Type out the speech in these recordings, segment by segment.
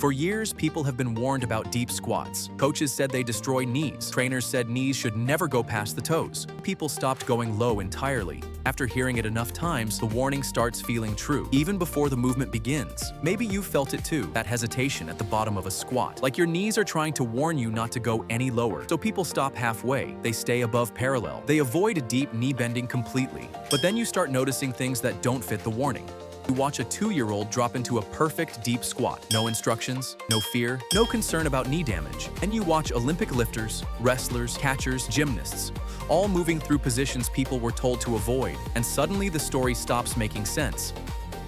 For years, people have been warned about deep squats. Coaches said they destroy knees. Trainers said knees should never go past the toes. People stopped going low entirely. After hearing it enough times, the warning starts feeling true, even before the movement begins. Maybe you felt it too, that hesitation at the bottom of a squat. Like your knees are trying to warn you not to go any lower. So people stop halfway. They stay above parallel. They avoid a deep knee bending completely. But then you start noticing things that don't fit the warning. You watch a 2-year-old drop into a perfect deep squat. No instructions, no fear, no concern about knee damage. And you watch Olympic lifters, wrestlers, catchers, gymnasts, all moving through positions people were told to avoid. And suddenly the story stops making sense.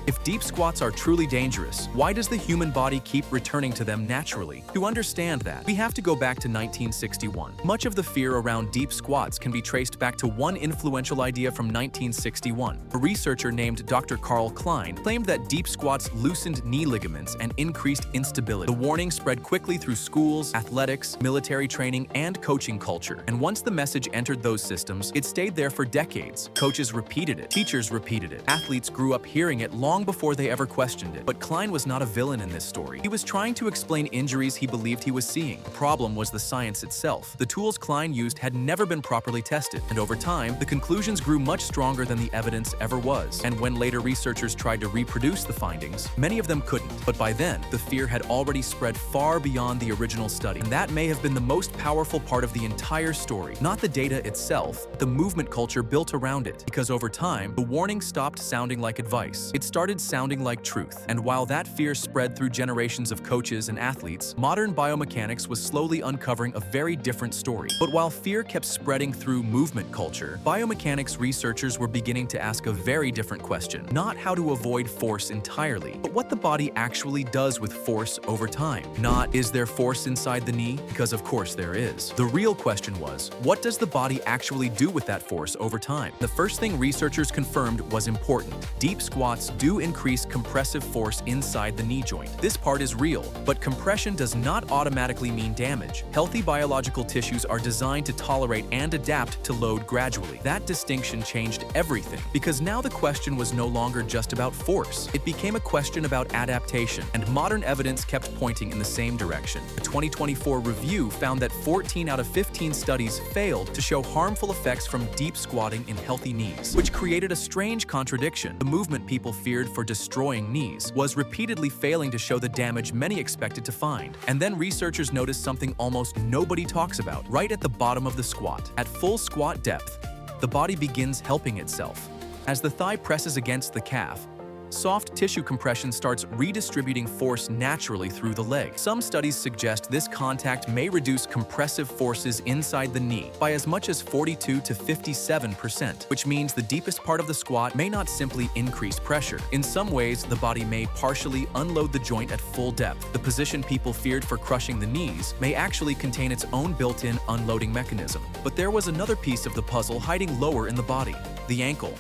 If deep squats are truly dangerous, why does the human body keep returning to them naturally? To understand that, we have to go back to 1961. Much of the fear around deep squats can be traced back to one influential idea from 1961. A researcher named Dr. Carl Klein claimed that deep squats loosened knee ligaments and increased instability. The warning spread quickly through schools, athletics, military training, and coaching culture. And once the message entered those systems, it stayed there for decades. Coaches repeated it, teachers repeated it, athletes grew up hearing it long before they ever questioned it. But Klein was not a villain in this story. He was trying to explain injuries he believed he was seeing. The problem was the science itself. The tools Klein used had never been properly tested, and over time, the conclusions grew much stronger than the evidence ever was. And when later researchers tried to reproduce the findings, many of them couldn't. But by then, the fear had already spread far beyond the original study. And that may have been the most powerful part of the entire story. Not the data itself, the movement culture built around it. Because over time, the warning stopped sounding like advice. It started sounding like truth. And while that fear spread through generations of coaches and athletes, modern biomechanics was slowly uncovering a very different story. But while fear kept spreading through movement culture, biomechanics researchers were beginning to ask a very different question. Not how to avoid force entirely, but what the body actually does with force over time. Not, is there force inside the knee? Because of course there is. The real question was, what does the body actually do with that force over time? The first thing researchers confirmed was important. Deep squats do increase compressive force inside the knee joint. This part is real, but compression does not automatically mean damage. Healthy biological tissues are designed to tolerate and adapt to load gradually. That distinction changed everything, because now the question was no longer just about force. It became a question about adaptation, and modern evidence kept pointing in the same direction. A 2024 review found that 14 out of 15 studies failed to show harmful effects from deep squatting in healthy knees, which created a strange contradiction. The movement people feared for destroying knees was repeatedly failing to show the damage many expected to find. And then researchers noticed something almost nobody talks about, right at the bottom of the squat. At full squat depth, the body begins helping itself. As the thigh presses against the calf, soft tissue compression starts redistributing force naturally through the leg. Some studies suggest this contact may reduce compressive forces inside the knee by as much as 42 to 57%, which means the deepest part of the squat may not simply increase pressure. In some ways, the body may partially unload the joint at full depth. The position people feared for crushing the knees may actually contain its own built-in unloading mechanism. But there was another piece of the puzzle hiding lower in the body: the ankle.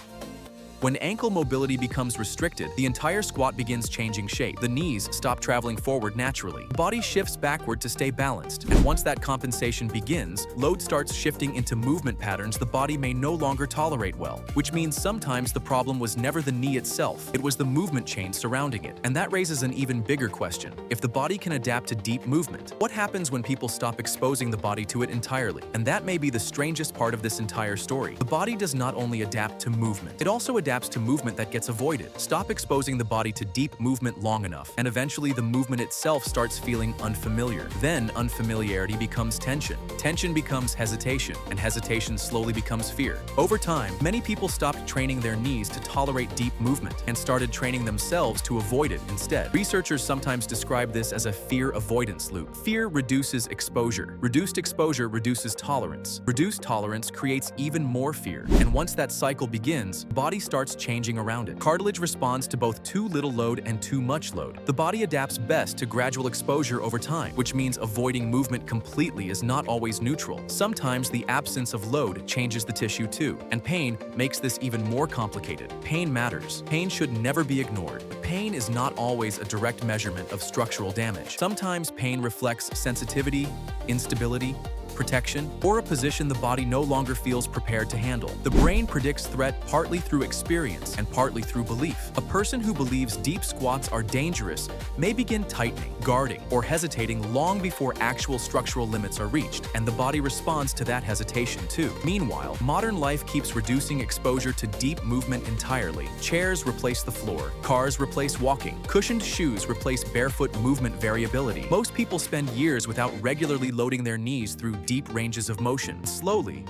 When ankle mobility becomes restricted, the entire squat begins changing shape. The knees stop traveling forward naturally. The body shifts backward to stay balanced. And once that compensation begins, load starts shifting into movement patterns the body may no longer tolerate well. Which means sometimes the problem was never the knee itself. It was the movement chain surrounding it. And that raises an even bigger question. If the body can adapt to deep movement, what happens when people stop exposing the body to it entirely? And that may be the strangest part of this entire story. The body does not only adapt to movement, it also adapts to movement that gets avoided. Stop exposing the body to deep movement long enough, and eventually the movement itself starts feeling unfamiliar. Then unfamiliarity becomes tension. Tension becomes hesitation, and hesitation slowly becomes fear. Over time, many people stopped training their knees to tolerate deep movement and started training themselves to avoid it instead. Researchers sometimes describe this as a fear avoidance loop. Fear reduces exposure. Reduced exposure reduces tolerance. Reduced tolerance creates even more fear. And once that cycle begins, the body starts changing around it. Cartilage responds to both too little load and too much load. The body adapts best to gradual exposure over time, which means avoiding movement completely is not always neutral. Sometimes the absence of load changes the tissue too, and pain makes this even more complicated. Pain matters. Pain should never be ignored. Pain is not always a direct measurement of structural damage. Sometimes pain reflects sensitivity, instability, protection, or a position the body no longer feels prepared to handle. The brain predicts threat partly through experience and partly through belief. A person who believes deep squats are dangerous may begin tightening, guarding, or hesitating long before actual structural limits are reached, and the body responds to that hesitation too. Meanwhile, modern life keeps reducing exposure to deep movement entirely. Chairs replace the floor, cars replace walking, cushioned shoes replace barefoot movement variability. Most people spend years without regularly loading their knees through deep ranges of motion. Slowly,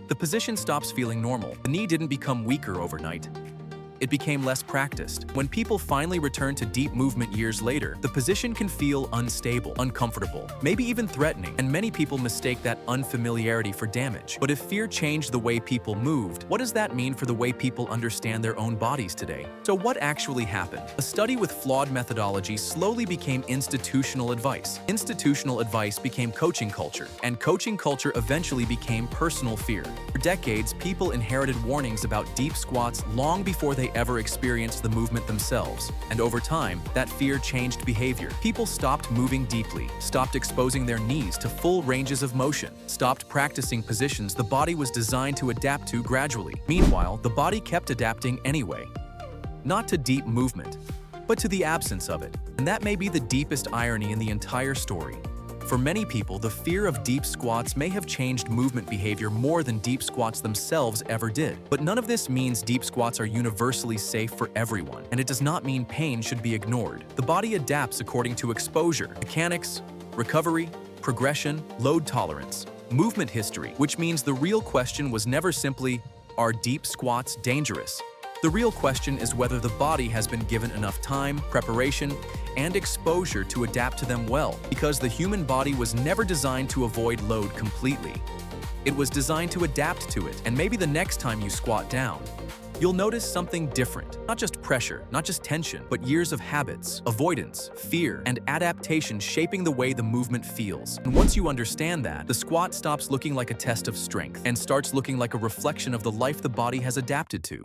the position stops feeling normal. The knee didn't become weaker overnight. It became less practiced. When people finally return to deep movement years later, the position can feel unstable, uncomfortable, maybe even threatening, and many people mistake that unfamiliarity for damage. But if fear changed the way people moved, what does that mean for the way people understand their own bodies today? So what actually happened? A study with flawed methodology slowly became institutional advice. Institutional advice became coaching culture, and coaching culture eventually became personal fear. For decades, people inherited warnings about deep squats long before they ever experienced the movement themselves, and over time, that fear changed behavior. People stopped moving deeply, stopped exposing their knees to full ranges of motion, stopped practicing positions the body was designed to adapt to gradually. Meanwhile, the body kept adapting anyway. Not to deep movement, but to the absence of it. And that may be the deepest irony in the entire story. For many people, the fear of deep squats may have changed movement behavior more than deep squats themselves ever did. But none of this means deep squats are universally safe for everyone, and it does not mean pain should be ignored. The body adapts according to exposure, mechanics, recovery, progression, load tolerance, movement history, which means the real question was never simply, are deep squats dangerous? The real question is whether the body has been given enough time, preparation, and exposure to adapt to them well, because the human body was never designed to avoid load completely. It was designed to adapt to it, and maybe the next time you squat down, you'll notice something different. Not just pressure, not just tension, but years of habits, avoidance, fear, and adaptation shaping the way the movement feels. And once you understand that, the squat stops looking like a test of strength and starts looking like a reflection of the life the body has adapted to.